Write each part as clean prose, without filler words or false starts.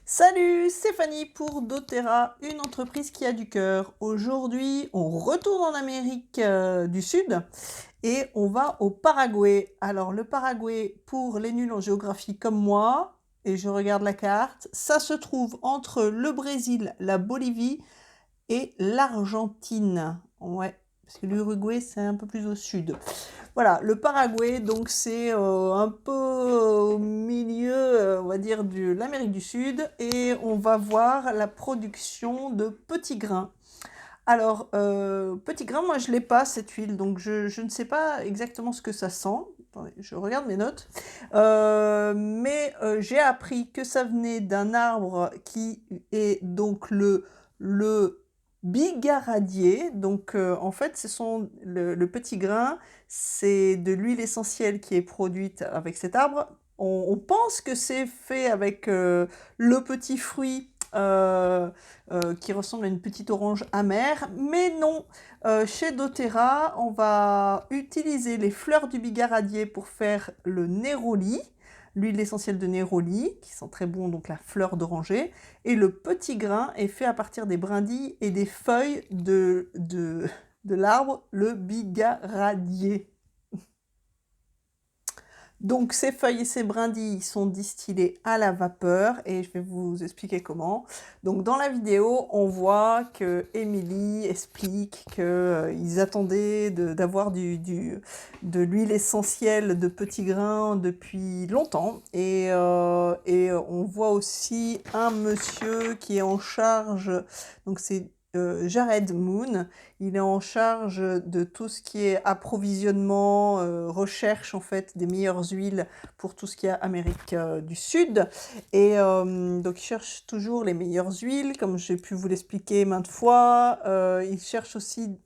Salut, c'est Fanny pour doTERRA, une entreprise qui a du cœur. Aujourd'hui, on retourne en Amérique du Sud et on va au Paraguay. Alors, le Paraguay, pour les nuls en géographie comme moi, et je regarde la carte, ça se trouve entre le Brésil, la Bolivie et l'Argentine. Ouais, parce que l'Uruguay, c'est un peu plus au sud. Voilà, le Paraguay, donc c'est un peu au milieu, on va dire, de l'Amérique du Sud, et on va voir la production de petits grains. Alors, petits grains, moi je l'ai pas cette huile, donc je ne sais pas exactement ce que ça sent. Attendez, je regarde mes notes. Mais j'ai appris que ça venait d'un arbre qui est donc le bigaradier. Donc en fait, ce sont le petit grain, c'est de l'huile essentielle qui est produite avec cet arbre. On pense que c'est fait avec le petit fruit qui ressemble à une petite orange amère, mais non. Chez doTERRA, on va utiliser les fleurs du bigaradier pour faire le néroli, l'huile essentielle de néroli, qui sent très bon, donc la fleur d'oranger, et le petit grain est fait à partir des brindilles et des feuilles de l'arbre, le bigaradier. Donc ces feuilles et ces brindilles sont distillées à la vapeur et je vais vous expliquer comment. Donc dans la vidéo, on voit que Émilie explique qu'ils attendaient d'avoir de l'huile essentielle de petits grains depuis longtemps. Et on voit aussi un monsieur qui est en charge, donc c'est Jared Moon. Il est en charge de tout ce qui est approvisionnement, recherche en fait des meilleures huiles pour tout ce qui est Amérique du Sud. Et donc il cherche toujours les meilleures huiles, comme j'ai pu vous l'expliquer maintes fois. Il cherche aussi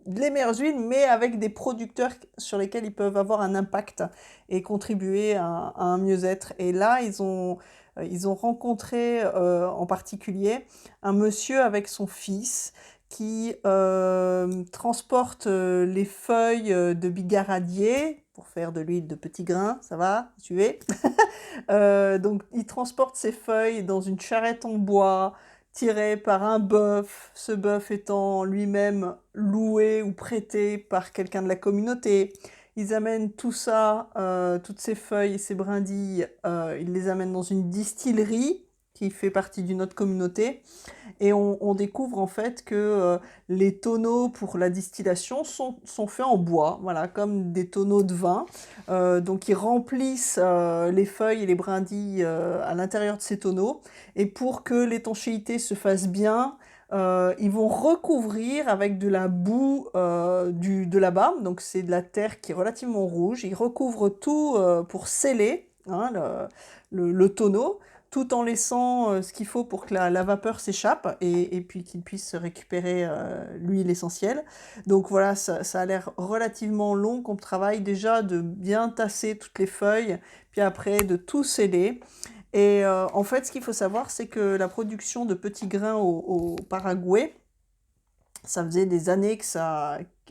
les meilleures huiles, mais avec des producteurs sur lesquels ils peuvent avoir un impact et contribuer à un mieux-être. Et là, ils ont rencontré en particulier un monsieur avec son fils qui transporte les feuilles de bigaradier pour faire de l'huile de petits grains, ça va, suivez. Donc il transporte ces feuilles dans une charrette en bois, tiré par un bœuf, ce bœuf étant lui-même loué ou prêté par quelqu'un de la communauté. Ils amènent tout ça, toutes ces feuilles et ces brindilles, ils les amènent dans une distillerie qui fait partie d'une autre communauté. Et on découvre en fait que les tonneaux pour la distillation sont faits en bois, voilà, comme des tonneaux de vin. Donc ils remplissent les feuilles et les brindilles à l'intérieur de ces tonneaux. Et pour que l'étanchéité se fasse bien, ils vont recouvrir avec de la boue de là-bas. Donc c'est de la terre qui est relativement rouge. Ils recouvrent tout pour sceller hein, le tonneau, tout en laissant ce qu'il faut pour que la vapeur s'échappe et puis qu'il puisse récupérer l'huile essentielle. Donc voilà, ça a l'air relativement long comme travail déjà de bien tasser toutes les feuilles, puis après de tout sceller. Et en fait, ce qu'il faut savoir, c'est que la production de petits grains au Paraguay, ça faisait des années que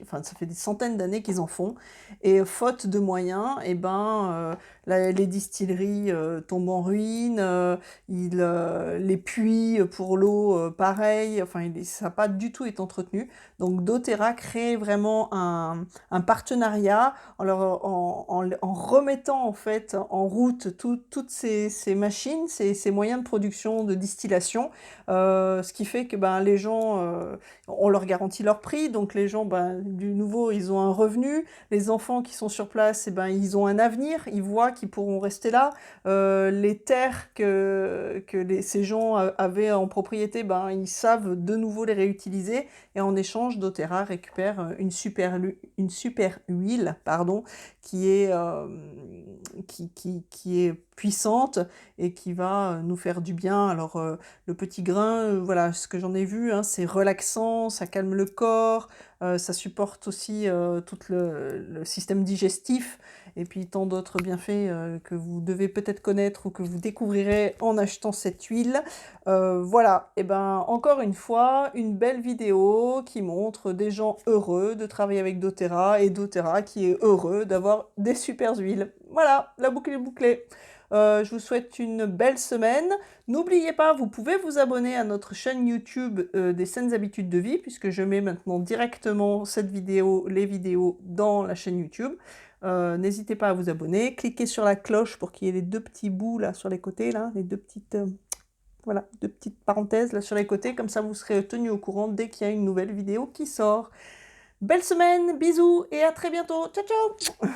enfin, ça fait des centaines d'années qu'ils en font. Et faute de moyens, et ben, les distilleries tombent en ruine, les puits pour l'eau, pareil, enfin, ça n'a pas du tout été entretenu. Donc doTERRA crée vraiment un partenariat en remettant en fait en route toutes ces machines, ces moyens de production, de distillation, ce qui fait que ben, les gens, on leur garantit leur prix, donc les gens, ben, du nouveau, ils ont un revenu. Les enfants qui sont sur place, eh ben, ils ont un avenir, ils voient qu'ils pourront rester là. Les terres que ces gens avaient en propriété, ben, ils savent de nouveau les réutiliser. Et en échange, doTERRA récupère une super huile, pardon, qui est, qui est puissante et qui va nous faire du bien. Alors, le petit grain, voilà, ce que j'en ai vu, hein, c'est relaxant, ça calme le corps, ça supporte aussi tout le système digestif, et puis tant d'autres bienfaits que vous devez peut-être connaître ou que vous découvrirez en achetant cette huile. Voilà, et ben encore une fois, une belle vidéo qui montre des gens heureux de travailler avec doTERRA et doTERRA qui est heureux d'avoir des super huiles. Voilà, la boucle est bouclée. Je vous souhaite une belle semaine. N'oubliez pas, vous pouvez vous abonner à notre chaîne YouTube des saines habitudes de vie, puisque je mets maintenant directement les vidéos dans la chaîne YouTube. N'hésitez pas à vous abonner, cliquez sur la cloche pour qu'il y ait les deux petits bouts là sur les côtés, là, les deux petites, voilà, deux petites parenthèses là sur les côtés, comme ça vous serez tenu au courant dès qu'il y a une nouvelle vidéo qui sort. Belle semaine, bisous et à très bientôt. Ciao ciao.